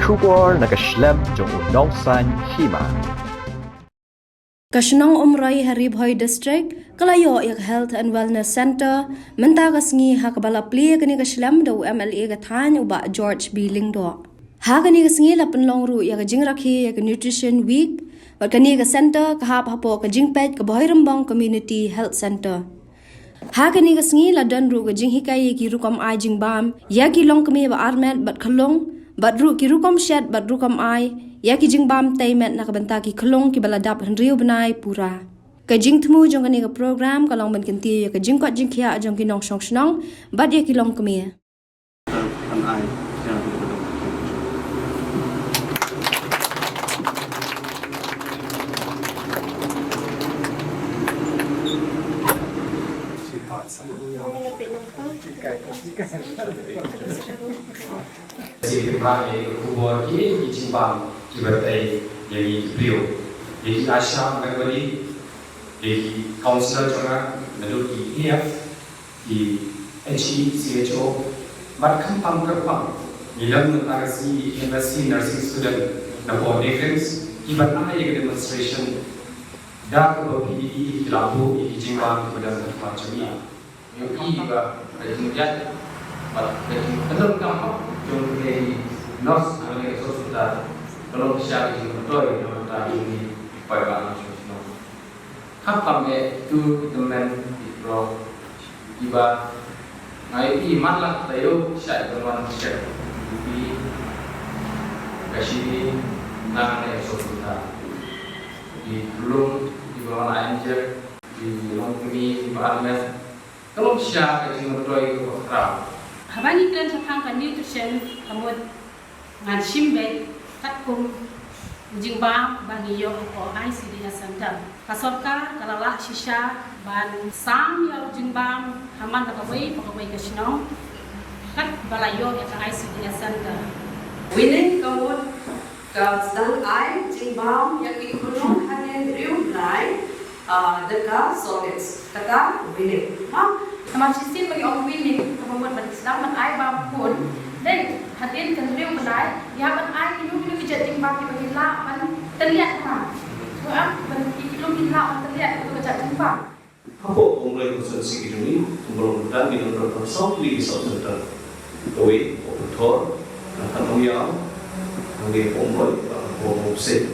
Shubor nakaslem jong unongsan hima. Kashnong umray Haribhoy District, kalayo yak Health and Wellness Center, mentagas ngi hakabala pli kani kaslam do MLA gathan uba George Billing do. Hakani kasngi lapan longru yak jingrakhi yak Nutrition Week, wat kani ka center kahap hapo ka jingpet ka Bohirambong Community Health Center. Hakani kasngi ladan ru ka jinghikai ki rukom ai jingbam, yaki long kami ba armet bat khalong, bat ru ki rukom shed bat rukom ai, yaki jingbam taimet nakabanta ki khalong ki baladap henriu benai pura. Ka jing temu jong kani ka program kalong ban kenti ya ka jingkot jingkhia jong ki nong shong shnong, bat yaki long kami. An ai si kembang yang kubur ki jimbang ki bertai yang beliau yang Asha Megwali yang kaunselor juga menurut EF di HECHO markam pangkerpang dalam mengatasi university nursing student dapat defense ibarat ayat demonstration dah kebahagiaan dilaku di jimbang kepada macam ini yang iba kemudian betul kamu jom dari nos ane sosial kalau bisa di betul yang kita ini pada sosial. Kapan itu teman itu iba ngai iman lah tayo saya teman saya di kasih nang sosial di belum di bawah anjir di longkumi di parlemen kalau bisa kasih betul itu kerap. Habani klan sapang kan nutrition kamot ngan shimbe tatkum jingba bagi yo ko ICDS center kasorka kalala shisha ban sam yo jingba haman pakawai kasino kat balayo ya ka ICDS center winning kamot ka sang ai jingba ya ki kunong hanen riu lai deka solids kata winning Sama sistem bagi orang winning kemudian bagi selamat ai bapun dan hadir kendriu benai ya ban ai lu ni bijak timbang bagi la ban terlihat kan so bagi lu ni la terlihat itu bijak timbang apa mulai konsumsi ini belum dan di nomor sampai di sosial doi operator atau yang angge pomoi pomopse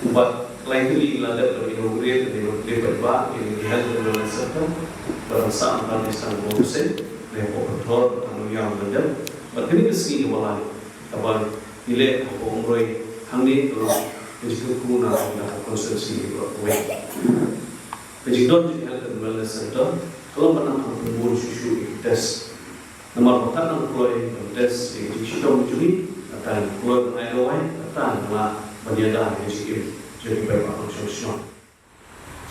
ubat lain itu ilandat dari inaugurat dari berba ini dilihat dalam serta bangsa antara Islam Muslim dan operator atau yang menjadi berkini kesini malah kapan nilai umroh hangi terus disebut guna dan konsumsi itu kejidon di Health and Wellness Center kalau pernah mengumpul susu tes nomor pertama keluar tes di Citong Juli akan keluar pengayawan akan malah berniaga yang jadi baik konsumsi.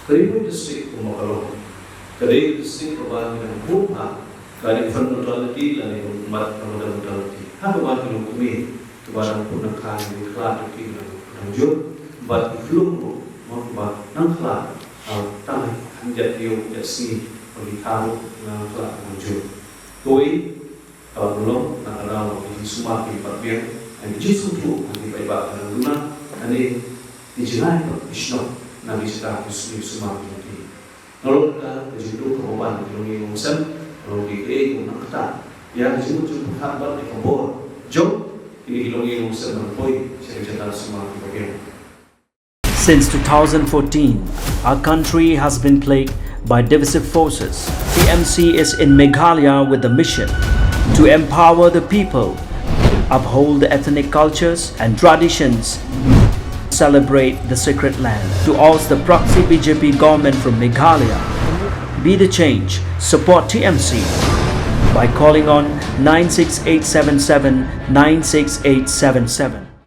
Keribu distrik Umakalong Kadai disting perubahan dengan bunga, kadai fundamentality dan umat fundamentality. Hak umat menukumi kebarang punakan di kelas itu lanjut, buat belum membuat nangkla tanah hanjat dia jadi beritahu nangkla lanjut. Koi kalau belum nangkla di semua di bagian yang justru tu di baik dan guna ini dijenai Islam nabi sudah di semua di Kalau kita disitu perubahan di Muslim, kalau di KE menakta, yang disebut juga kabar di Kabul, jom ini di Muslim berpoin saya semua di bagian. Since 2014, our country has been plagued by divisive forces. TMC is in Meghalaya with the mission to empower the people, uphold the ethnic cultures and traditions, celebrate the sacred land. To oust the proxy BJP government from Meghalaya, be the change, support TMC by calling on 96877 96877.